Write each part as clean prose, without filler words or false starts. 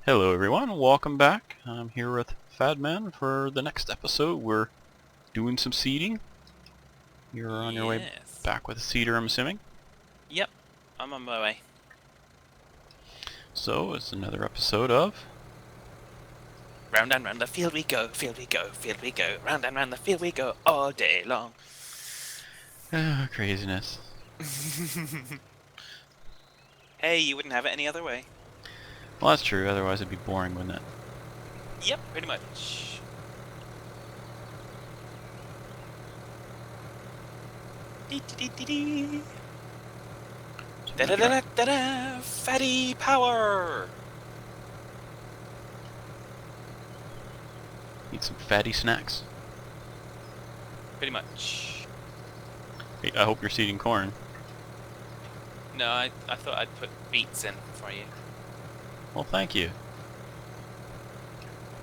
Hello everyone, welcome back. I'm here with Phaddman for the next episode. We're doing some seeding. You're on your way Yes. back with a seeder, I'm assuming. Yep, I'm on my way. So it's another episode of... Round and round the field we go, field we go, field we go. Round and round the field we go all day long. craziness. Hey, you wouldn't have it any other way. Well, that's true, otherwise it'd be boring, wouldn't it? Yep, pretty much. Da da da da da da! Fatty power! Eat some fatty snacks. Pretty much. Hey, I hope you're seeding corn. No, I thought I'd put beets in for you. Well, thank you.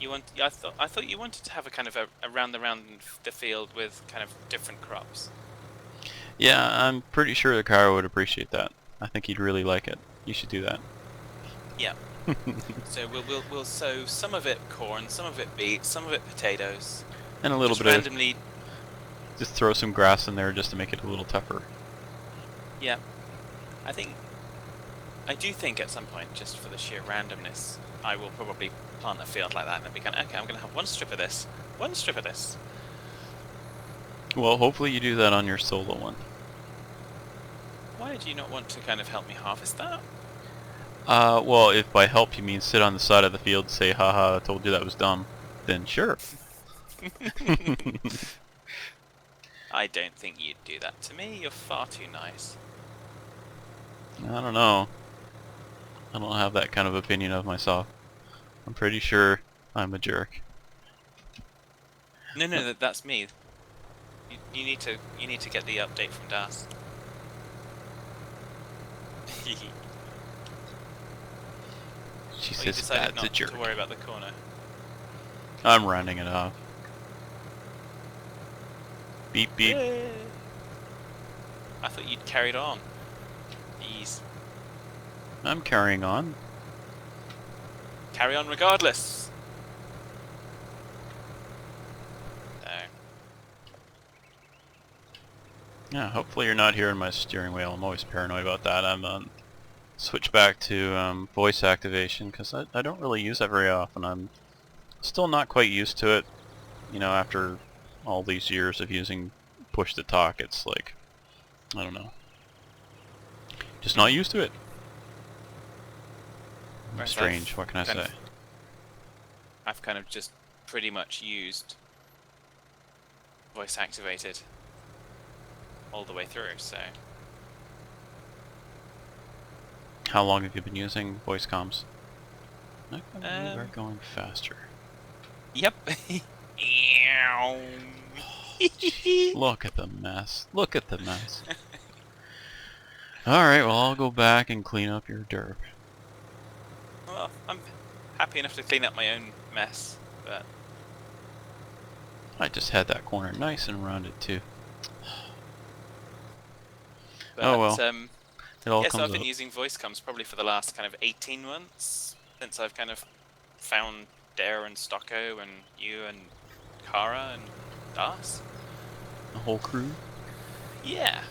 I thought you wanted to have a kind of a around the field with kind of different crops. Yeah, I'm pretty sure the car would appreciate that. I think he'd really like it. You should do that. Yeah. So we'll sow some of it corn, some of it beets, some of it potatoes. And a little Just bit randomly. just throw some grass in there just to make it a little tougher. Yeah. I do think at some point, just for the sheer randomness, I will probably plant a field like that and then be kind of, okay, I'm going to have one strip of this, one strip of this. Well, hopefully you do that on your solo one. Why do you not want to kind of help me harvest that? Well, if by help you mean sit on the side of the field and say, haha, I told you that was dumb, then sure. I don't think you'd do that to me. You're far too nice. I don't know. I don't have that kind of opinion of myself. I'm pretty sure I'm a jerk. No, that's me. You need to get the update from Das. She Well, you says decided that's a not jerk. to worry about the corner. I'm rounding it off. Beep beep. I thought you'd carried on. Jeez. I'm carrying on. Carry on regardless. No. Yeah, hopefully you're not hearing my steering wheel. I'm always paranoid about that. I'm switch back to voice activation because I don't really use that very often. I'm still not quite used to it. You know, after all these years of using push to talk, it's like, I don't know. Just not used to it. Whereas Strange, what can I say? I've kind of just pretty much used voice activated all the way through, so. How long have you been using voice comms? I can believe we're going faster. Yep. Look at the mess. Look at the mess. Alright, well I'll go back and clean up your derp. Well, I'm happy enough to clean up my own mess, but I just had that corner nice and rounded too. Oh well. It all yes, comes I've been up. using voice comms probably for the last kind of 18 months since I've kind of found Dare and Stocko and you and Kara and Das. The whole crew. Yeah.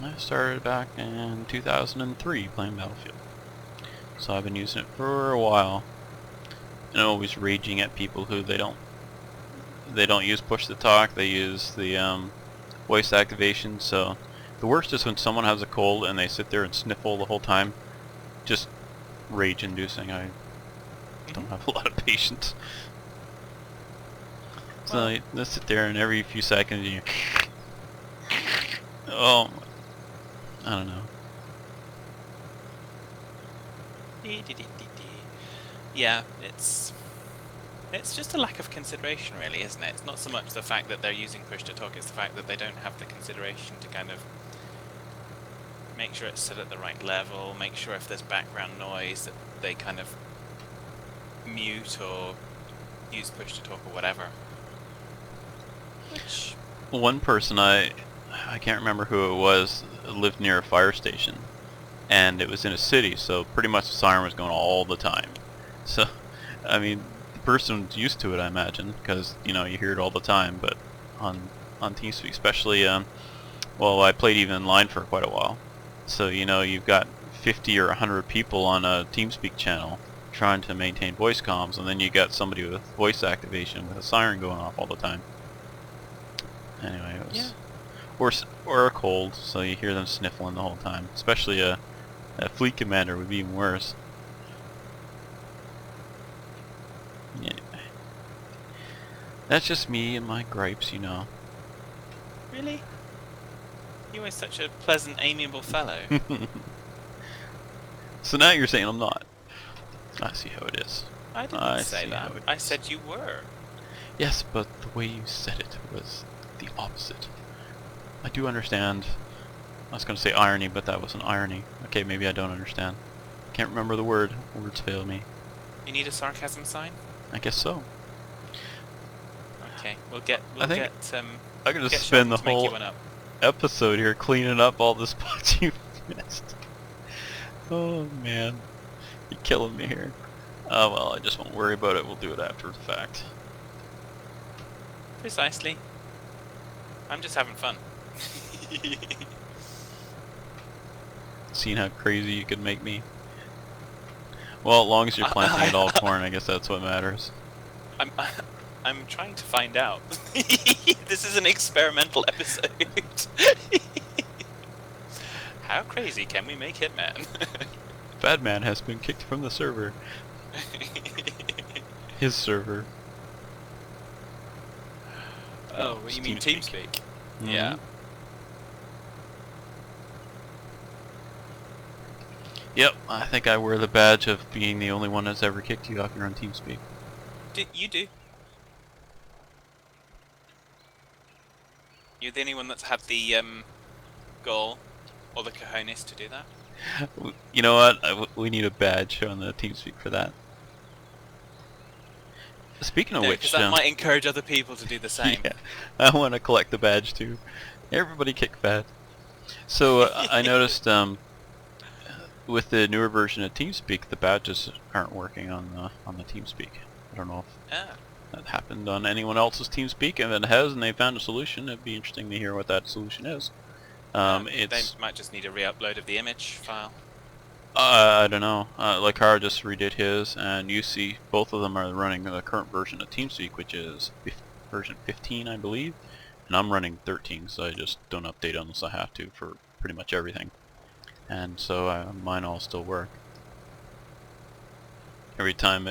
I started back in 2003 playing Battlefield. So I've been using it for a while. And always raging at people who they don't use push to talk, they use the voice activation. So the worst is when someone has a cold and they sit there and sniffle the whole time. Just rage inducing. I don't have a lot of patience. So they sit there and every few seconds you oh, I don't know. Yeah, it's just a lack of consideration, really, isn't it? It's not so much the fact that they're using push to talk, it's the fact that they don't have the consideration to kind of make sure it's set at the right level, make sure if there's background noise that they kind of mute or use push to talk or whatever. Which... One person, I can't remember who it was, lived near a fire station. and it was in a city, so pretty much the siren was going all the time. So, I mean, the person's used to it, I imagine, because, you know, you hear it all the time, but on TeamSpeak, especially, well, I played even in line for quite a while. So, you know, you've got 50 or 100 people on a TeamSpeak channel trying to maintain voice comms, and then you got somebody with voice activation with a siren going off all the time. Anyway, it was... Yeah. Or a cold, so you hear them sniffling the whole time. Especially a fleet commander would be even worse. Yeah. That's just me and my gripes, you know. Really? You are such a pleasant, amiable fellow. So now you're saying I'm not. I see how it is. I didn't say that. I is. said you were. Yes, but the way you said it was the opposite. I do understand. I was going to say irony, but that wasn't irony. Okay, maybe I don't understand. Can't remember the word. Words fail me. You need a sarcasm sign? I guess so. Okay, we'll get I'm going to get spend the Sheldon to make you whole one up. episode here cleaning up all the spots you missed. Oh man, you're killing me here. Oh well, I just won't worry about it. We'll do it after the fact. Precisely. I'm just having fun. Seeing how crazy you could make me. Well, as long as you're planting it all corn, I guess that's what matters. I'm trying to find out. This is an experimental episode. How crazy can we make Hitman? Phaddman has been kicked from the server. His server. Oh, you mean TeamSpeak? Mm-hmm. Yeah. Yep, I think I wear the badge of being the only one that's ever kicked you off your own TeamSpeak. You do. You're the only one that's had the goal or the cojones to do that. You know what? We need a badge on the TeamSpeak for that. Speaking of which, that might encourage other people to do the same. Yeah, I want to collect the badge too. Everybody kick Phadd. So I noticed with the newer version of TeamSpeak, the badges aren't working on the TeamSpeak. I don't know if that happened on anyone else's TeamSpeak, and if it has, and they found a solution, it'd be interesting to hear what that solution is. They might just need a re-upload of the image file. I don't know. Like Cara just redid his, and you see both of them are running the current version of TeamSpeak, which is version 15, I believe, and I'm running 13, so I just don't update unless I have to for pretty much everything. And so mine all still work. Every time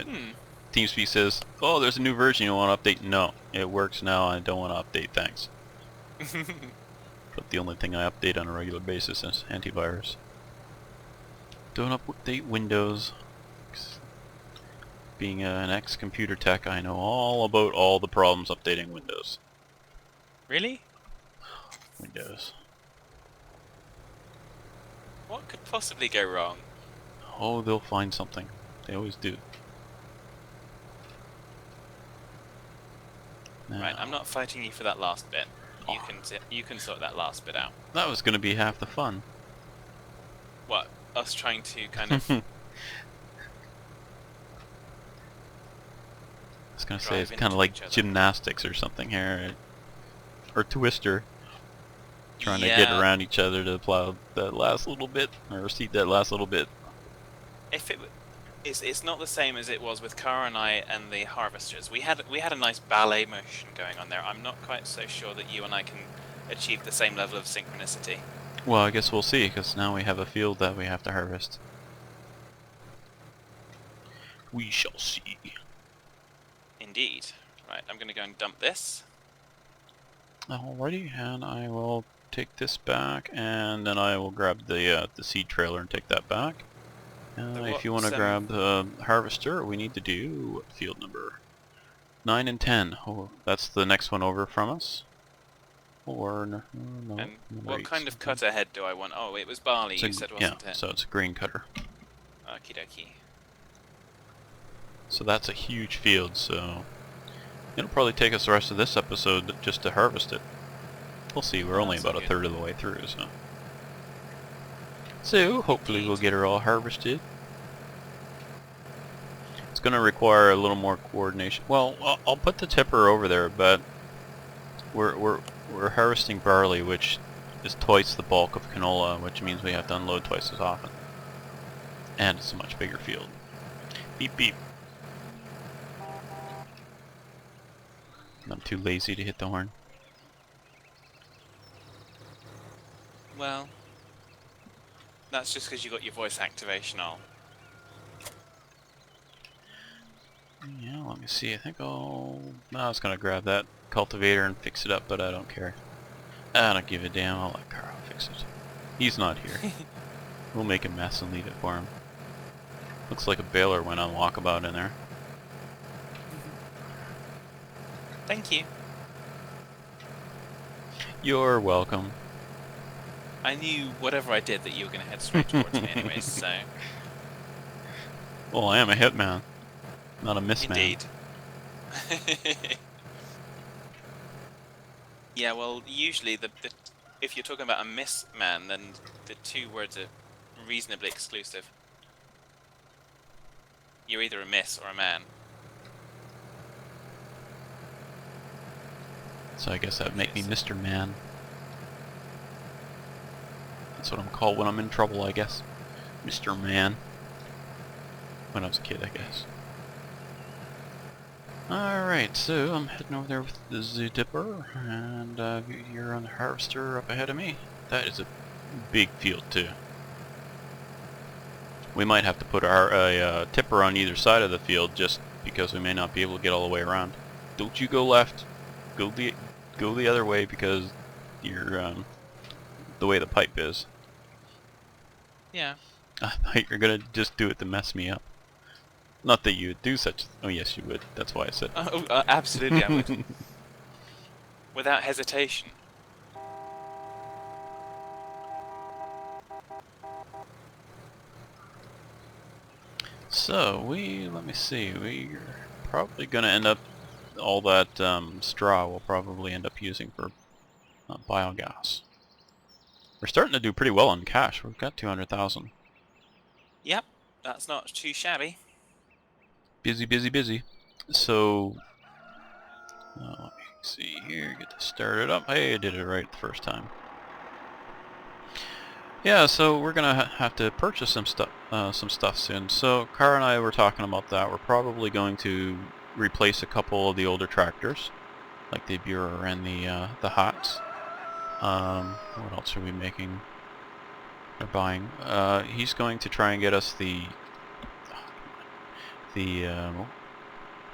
TeamSpeak says, "Oh, there's a new version you want to update," no, it works now. I don't want to update. Thanks. But the only thing I update on a regular basis is antivirus. Don't update Windows. Being an ex-computer tech, I know all about all the problems updating Windows. Really? Windows. What could possibly go wrong? Oh, they'll find something. They always do. Now, Right, I'm not fighting you for that last bit. You can sort that last bit out. that was going to be half the fun. What? Us trying to kind of... I was going to say it's kind of like gymnastics or something here. Or Twister. Trying to get around each other to plow that last little bit, or seat that last little bit. If it's not the same as it was with Cara and I and the Harvesters. We had a nice ballet motion going on there. I'm not quite so sure that you and I can achieve the same level of synchronicity. Well, I guess we'll see, because now we have a field that we have to harvest. We shall see. Indeed. Right, I'm going to go and dump this. Alrighty, and I will take this back, and then I will grab the seed trailer and take that back. If you want to grab the harvester, we need to do field number 9 and 10. Oh, that's the next one over from us. Or no, and what kind of cutter head do I want? Oh, it was barley, you said, wasn't it? So it's a green cutter. Okie dokie. So that's a huge field, so it'll probably take us the rest of this episode just to harvest it. We'll see, we're only about a third of the way through, so. So hopefully we'll Indeed. get her all harvested. It's going to require a little more coordination. Well, I'll put the tipper over there, but we're harvesting barley, which is twice the bulk of canola, which means we have to unload twice as often. And it's a much bigger field. Beep beep. I'm too lazy to hit the horn. Well, that's just because you got your voice activation on. Yeah, let me see. I think I was gonna grab that cultivator and fix it up, but I don't care. I don't give a damn. I'll let Carl fix it. He's not here. We'll make a mess and leave it for him. Looks like a baler went on walkabout in there. Thank you. You're welcome. I knew whatever I did that you were going to head straight towards me anyways, so... Well, I am a hitman, not a miss man. Indeed. Yeah, well, usually if you're talking about a miss man, then the two words are reasonably exclusive. You're either a miss or a man. So I guess that'd make me Mr. Man. That's what I'm called when I'm in trouble, I guess. Mr. Man. When I was a kid, I guess. Alright, so I'm heading over there with the Z-Dipper, and you're on the harvester up ahead of me. That is a big field, too. We might have to put a tipper on either side of the field, just because we may not be able to get all the way around. Don't you go left. Go the other way, because you're the way the pipe is. Yeah. I thought you were gonna just do it to mess me up. Not that you would do such... Oh yes, you would. That's why I said... Oh, absolutely, I would. Without hesitation. So, let me see, we're probably going to end up, all that straw we'll probably end up using for biogas. We're starting to do pretty well on cash. We've got 200,000. Yep, that's not too shabby. Busy, busy, busy. So, let me see here, get this started up. Hey, I did it right the first time. Yeah, so we're gonna have to purchase some stuff soon. So Kara and I were talking about that. We're probably going to replace a couple of the older tractors, like the Burer and the Hots. What else are we making? Or buying? He's going to try and get us the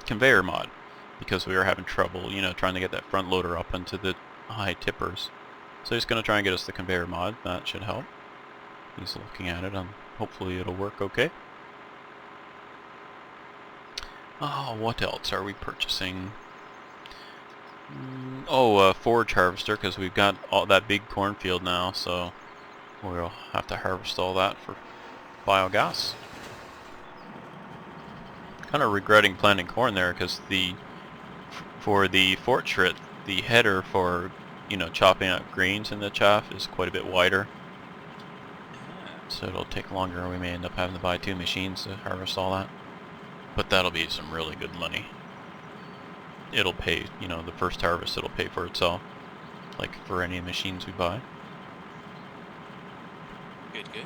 conveyor mod, because we were having trouble, trying to get that front loader up into the high tippers. So he's going to try and get us the conveyor mod. That should help. He's looking at it, and hopefully it'll work okay. Oh, what else are we purchasing? A forage harvester, because we've got all that big cornfield now, so we'll have to harvest all that for biogas. Kind of regretting planting corn there, because for the Fortschritt, the header for chopping up grains in the chaff is quite a bit wider. So it'll take longer. We may end up having to buy 2 machines to harvest all that. But that'll be some really good money. It'll pay, the first harvest it'll pay for itself. Like for any machines we buy. Good, good.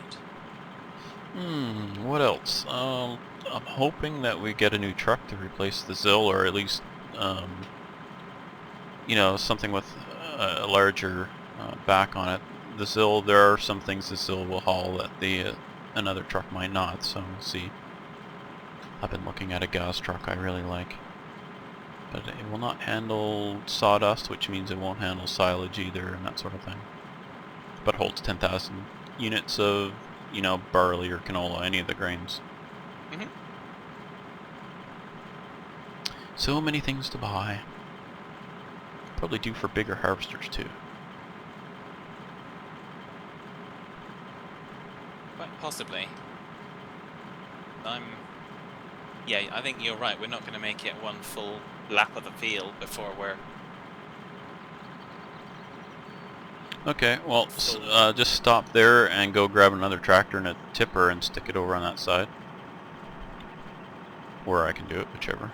What else? I'm hoping that we get a new truck to replace the Zill, or at least, something with a larger back on it. The Zill, there are some things the Zill will haul that another truck might not, so we'll see. I've been looking at a gas truck I really like. But it will not handle sawdust, which means it won't handle silage either, and that sort of thing. But holds 10,000 units of, barley or canola, any of the grains. Mm-hmm. So many things to buy. Probably due for bigger harvesters too. Quite possibly. Yeah, I think you're right. We're not going to make it one full lap of the field before we're... Okay, well, full. just stop there and go grab another tractor and a tipper and stick it over on that side. Or I can do it, whichever.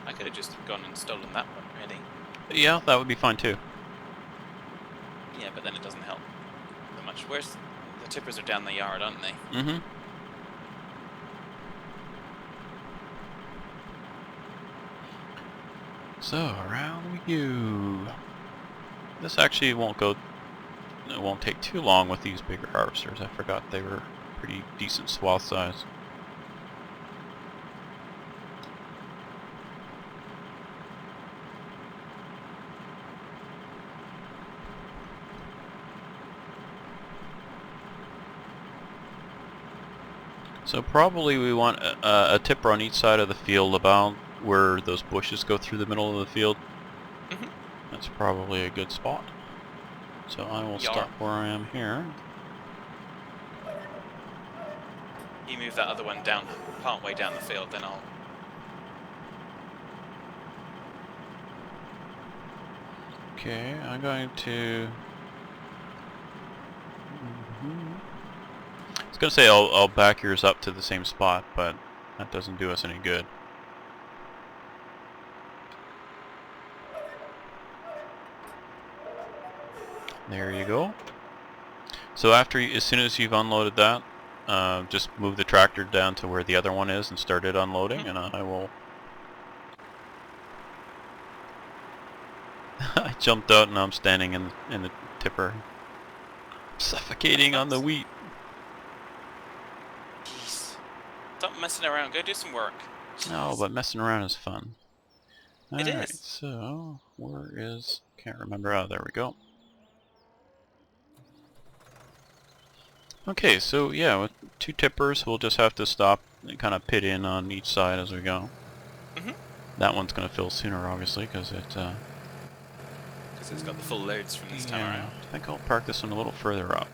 I could have just gone and stolen that one, really. Yeah, that would be fine too. Yeah, but then it doesn't help that much. Where's the tippers are down the yard, aren't they? Mm-hmm. So, around we go. This actually won't go, it won't take too long with these bigger harvesters. I forgot they were pretty decent swath size. So probably we want a tipper on each side of the field about where those bushes go through the middle of the field. Mm-hmm. That's probably a good spot. So I will stop where I am here. You move that other one down, part way down the field, then I'll... Okay, I'm going to... I was going to say I'll back yours up to the same spot, but that doesn't do us any good. There you go. So after, as soon as you've unloaded that, just move the tractor down to where the other one is and start it unloading, and I will... I jumped out and I'm standing in the tipper, suffocating on the wheat. Jeez. Stop messing around, go do some work. Jeez. No, but messing around is fun. It Alright, is. so where is... can't remember. Oh, there we go. Okay, so yeah, with two tippers, we'll just have to stop and kind of pit in on each side as we go. Mm-hmm. That one's going to fill sooner, obviously, because because it's got the full loads from this time around. I think I'll park this one a little further up.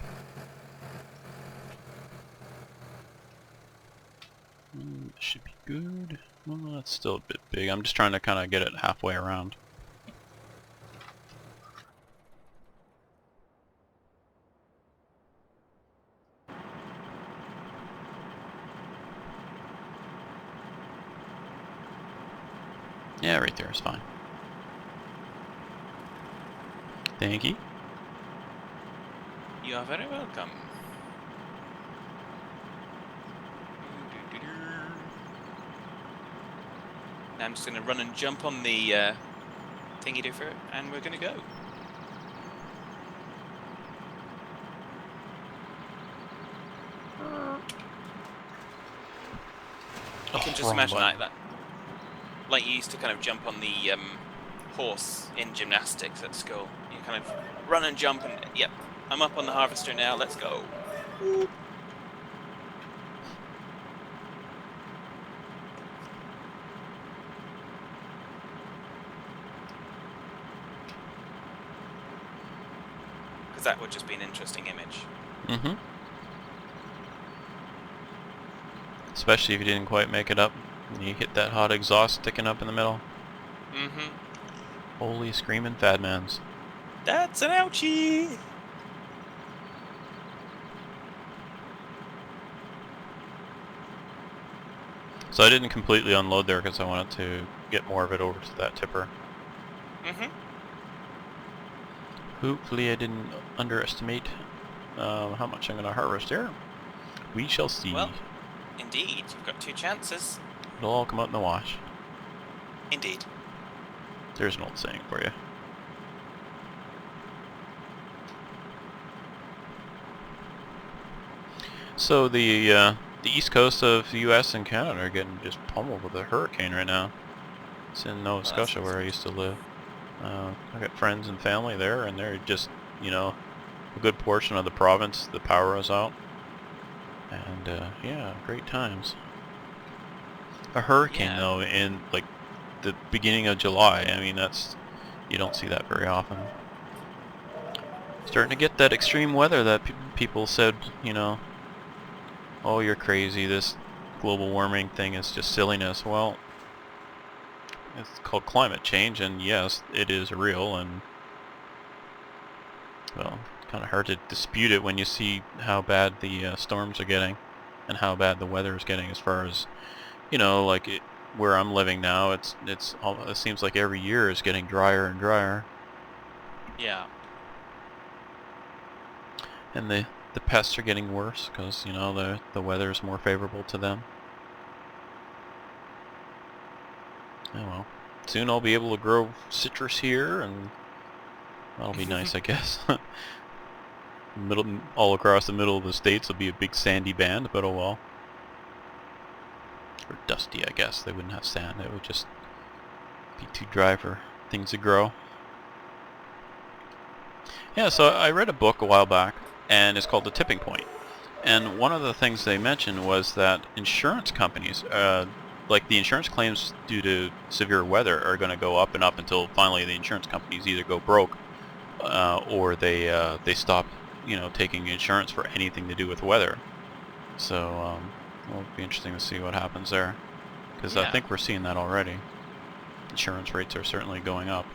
Should be good. Well, that's still a bit big. I'm just trying to kind of get it halfway around. Yeah, right there is fine. Thank you. You are very welcome. Now I'm just going to run and jump on the thingy differ, and we're going to go. You can just imagine like that. Like you used to kind of jump on the horse in gymnastics at school. You kind of run and jump and, yep, I'm up on the harvester now, let's go. Because that would just be an interesting image. Mm-hmm. Especially if you didn't quite make it up. And you hit that hot exhaust sticking up in the middle. Mm-hmm. Holy screaming Phaddmans. That's an ouchie! So I didn't completely unload there because I wanted to get more of it over to that tipper. Mm-hmm. Hopefully I didn't underestimate how much I'm going to harvest here. We shall see. Well, indeed, you've got 2 chances. It'll all come out in the wash. Indeed. There's an old saying for you. So the east coast of the U.S. and Canada are getting just pummeled with a hurricane right now. It's in Nova Scotia where I used to live. I got friends and family there, and they're just, you know, a good portion of the province, the power was out. And yeah, great times. A hurricane though in like the beginning of July, I mean that's, you don't see that very often. Starting to get that extreme weather that people said, you know, oh you're crazy, this global warming thing is just silliness. Well, it's called climate change, and yes, it is real, and well, kind of hard to dispute it when you see how bad the storms are getting, and how bad the weather is getting. As far as like where I'm living now, it seems like every year is getting drier and drier, Yeah. and the pests are getting worse because the weather is more favorable to them. Oh well, soon I'll be able to grow citrus here, and that'll be nice, I guess. All across the middle of the states will be a big sandy band, but oh well. Or dusty, I guess. They wouldn't have sand. It would just be too dry for things to grow. Yeah, so I read a book a while back, and it's called The Tipping Point. And one of the things they mentioned was that insurance companies, like the insurance claims due to severe weather, are going to go up and up until finally the insurance companies either go broke or they stop, taking insurance for anything to do with weather. So it'll be interesting to see what happens there, because I think we're seeing that already. Insurance rates are certainly going up.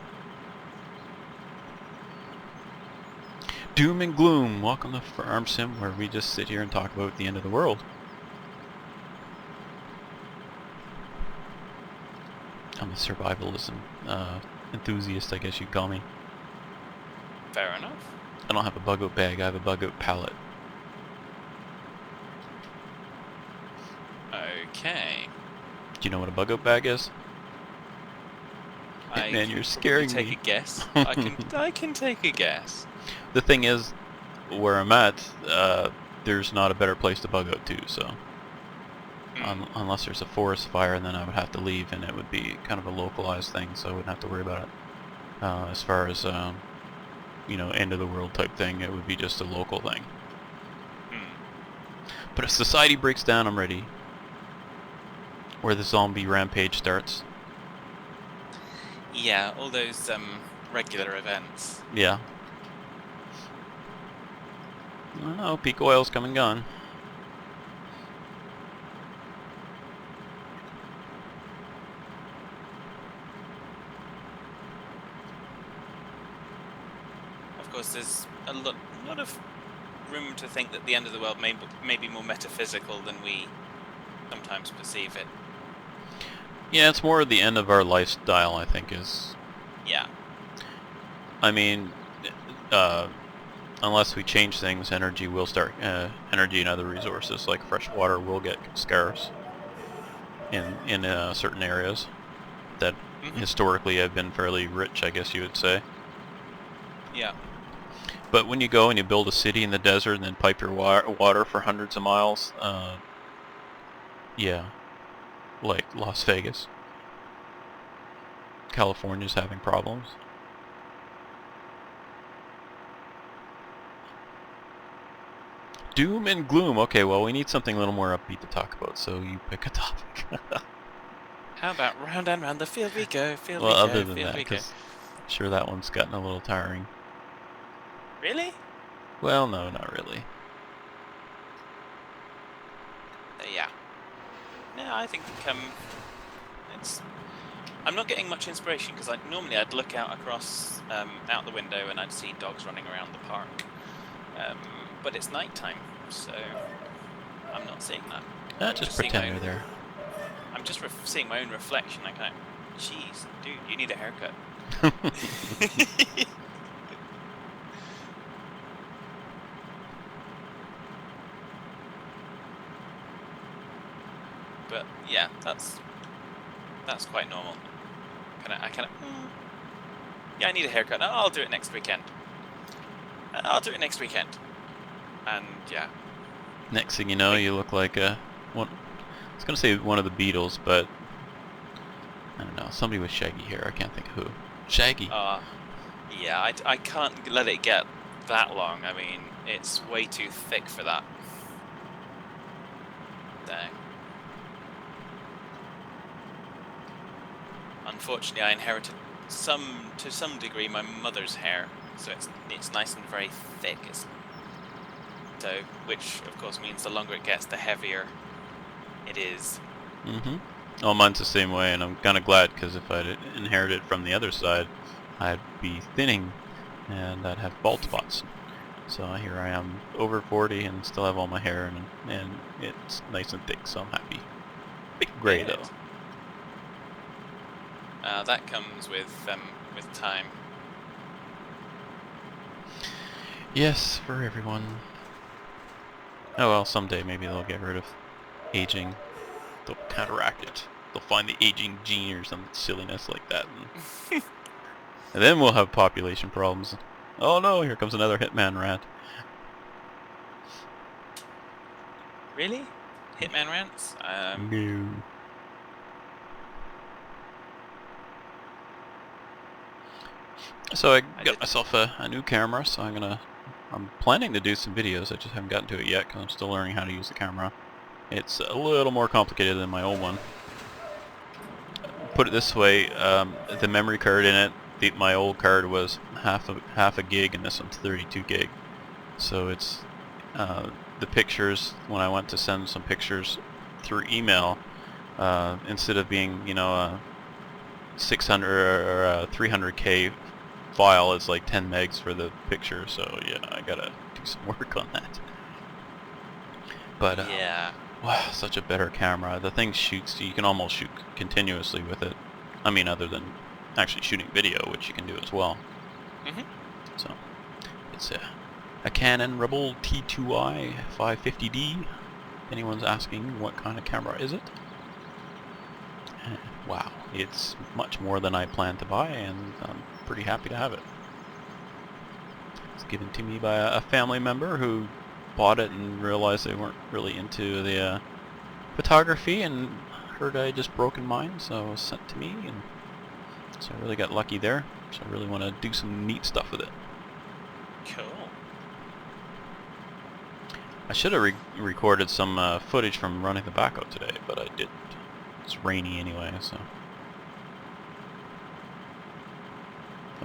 Doom and gloom. Welcome to Farm Sim, where we just sit here and talk about the end of the world. I'm a survivalism enthusiast, I guess you'd call me. Fair enough. I don't have a bug out bag, I have a bug out pallet. Okay. Do you know what a bug out bag is? Man, you're scaring me. Take a guess. I can take a guess. The thing is, where I'm at, there's not a better place to bug out to, so unless there's a forest fire, then I would have to leave, and it would be kind of a localized thing, so I wouldn't have to worry about it. As far as end of the world type thing, it would be just a local thing. But if society breaks down, I'm ready. Where the zombie rampage starts. Yeah, all those regular events. Yeah. I don't know, peak oil's come and gone. Of course, there's a lot of room to think that the end of the world may be more metaphysical than we sometimes perceive it. Yeah, it's more the end of our lifestyle, I think, is... Yeah. I mean, unless we change things, energy will start... energy and other resources, like fresh water, will get scarce in certain areas that historically have been fairly rich, I guess you would say. Yeah. But when you go and you build a city in the desert and then pipe your water for hundreds of miles, yeah, like Las Vegas. California's having problems. Doom and gloom. Okay, well, we need something a little more upbeat to talk about, so you pick a topic. How about round and round the field we go, well, other than that, because I'm sure that one's gotten a little tiring. Really? Well, no, not really. Yeah. No, I think I'm not getting much inspiration because normally I'd look out across out the window and I'd see dogs running around the park. But it's nighttime, so I'm not seeing that. Just pretend you're there. I'm just seeing my own reflection. I kind of, jeez, dude, you need a haircut. But yeah, that's quite normal. Yeah, I need a haircut. I'll do it next weekend. And yeah. Next thing you know, you look like one. I was gonna say one of the Beatles, but I don't know. Somebody with shaggy hair. I can't think of who. Shaggy. Yeah, I can't let it get that long. I mean, it's way too thick for that. Dang. Unfortunately, I inherited to some degree my mother's hair, so it's nice and very thick. Which of course means the longer it gets, the heavier It is. Mm-hmm. Oh, mine's the same way, and I'm kind of glad, because if I'd inherited from the other side, I'd be thinning, and I'd have bald spots. So here I am, over 40, and still have all my hair, and it's nice and thick, so I'm happy. Bit gray, Good. though. That comes with time. Yes, for everyone. Oh well, someday maybe they'll get rid of aging. They'll counteract it. They'll find the aging gene or some silliness like that. And then we'll have population problems. Oh no, here comes another Hitman rant. Really? Hitman rants? No. So I got myself a new camera, so I'm planning to do some videos. I just haven't gotten to it yet because I'm still learning how to use the camera. It's a little more complicated than my old one. Put it this way, the memory card in it, my old card was half a gig, and this one's 32 gig. So it's the pictures, when I went to send some pictures through email, instead of being, you know, a 600 or a 300K file, it's like 10 megs for the picture. So yeah, I gotta do some work on that. But yeah. wow, such a better camera. The thing shoots, you can almost shoot continuously with it. I mean, other than actually shooting video, which you can do as well. So it's a Canon Rebel T2i 550D. If anyone's asking what kind of camera is it? Wow, it's much more than I planned to buy, and I'm pretty happy to have it. It's given to me by a family member who bought it and realized they weren't really into the photography, and heard I just broken mine, so it was sent to me, and so I really got lucky there. So I really want to do some neat stuff with it. Cool. I should have recorded some footage from running the backhoe today, but I didn't. It's rainy anyway, so.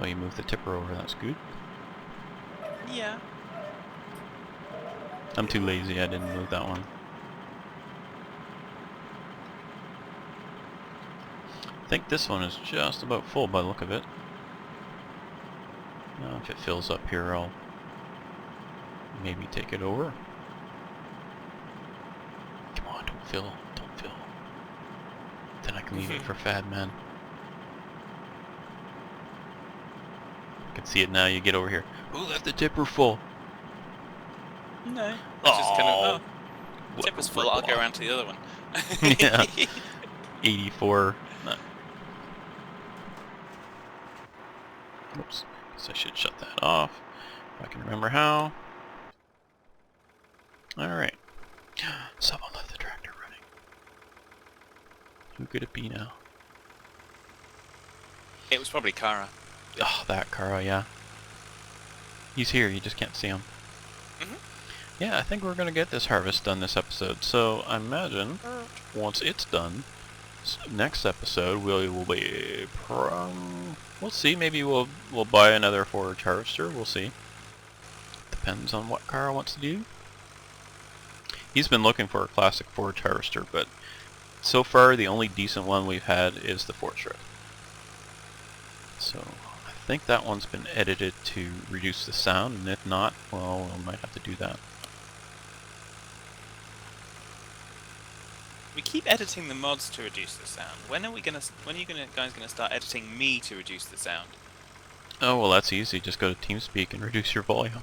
Oh, you moved the tipper over, that's good. Yeah. I'm too lazy, I didn't move that one. I think this one is just about full by the look of it. If it fills up here, I'll maybe take it over. Come on, don't fill, don't fill. Then I can leave it for Phaddman. I can see it now, you get over here. Who left the tipper full? No. It's just kind of, What tipper's a full, I'll go rip-off. around to the other one. Yeah. 84. Oops. Guess I should shut that off. If I can remember how. Alright. Someone left the tractor running. Who could it be now? It was probably Kara. Oh, that Kara, yeah. He's here, you just can't see him. Yeah, I think we're going to get this harvest done this episode. So I imagine once it's done, next episode we will be we'll see. Maybe we'll buy another forage harvester. We'll see. Depends on what Kara wants to do. He's been looking for a classic forage harvester, but so far the only decent one we've had is the forage shred. So I think that one's been edited to reduce the sound, and if not, well, we might have to do that. We keep editing the mods to reduce the sound. When are you guys gonna start editing me to reduce the sound? Oh, well, that's easy. Just go to TeamSpeak and reduce your volume.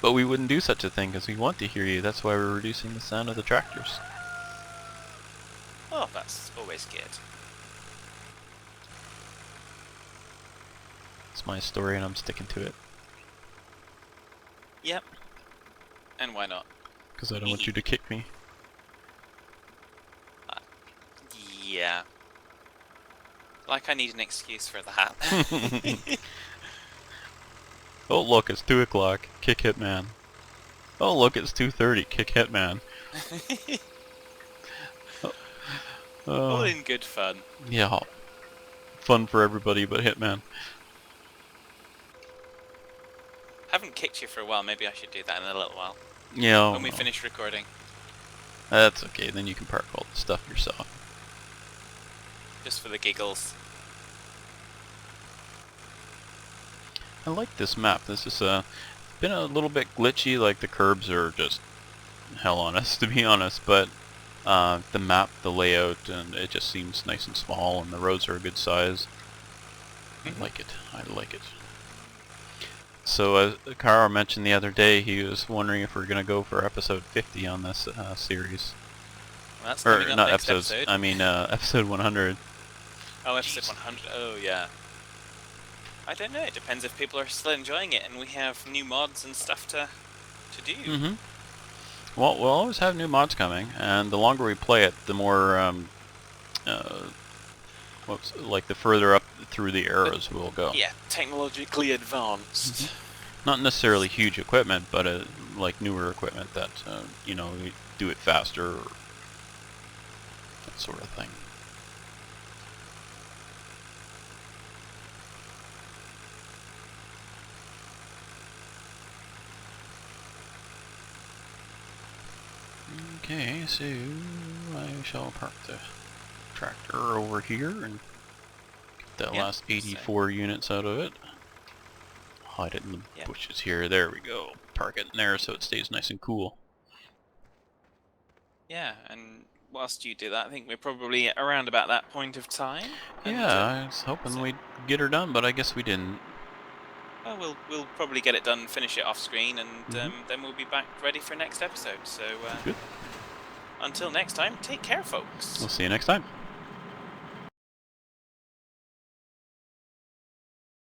But we wouldn't do such a thing because we want to hear you. That's why we're reducing the sound of the tractors. Oh, that's always good. It's my story and I'm sticking to it. Yep. And why not? Because I don't want you to kick me. Yeah. Like I need an excuse for that. Oh, look, it's 2 o'clock. Kick Hitman. Oh, look, it's 2:30. Kick Hitman. All in good fun. Yeah. Fun for everybody but Hitman. Haven't kicked you for a while. Maybe I should do that in a little while. Yeah. When we finish recording. That's okay, then you can park all the stuff yourself. Just for the giggles. I like this map. This is been a little bit glitchy, like the curbs are just hell on us, to be honest, but the map, the layout, and it just seems nice and small, and the roads are a good size. I like it. I like it. So as Kara mentioned the other day, he was wondering if we're going to go for episode 50 on this series. Well, that's Or coming up not next episodes, episode. I mean episode 100. Oh, episode 100. Oh, yeah. I don't know. It depends if people are still enjoying it and we have new mods and stuff to do. Mm-hmm. Well, we'll always have new mods coming, and the longer we play it, the more, like the further up through the eras we'll go. Yeah, technologically advanced. Not necessarily huge equipment, but like newer equipment that, you know, we do it faster, or that sort of thing. Okay, so I shall park the tractor over here and get that last 84 units out of it. Hide it in the bushes here. There we go. Park it in there so it stays nice and cool. Yeah, and whilst you do that, I think we're probably around about that point of time. Yeah, I was hoping we'd get her done, but I guess we didn't. Well, we'll probably get it done, finish it off screen, and then we'll be back ready for next episode. So, good. Until next time, take care, folks. We'll see you next time.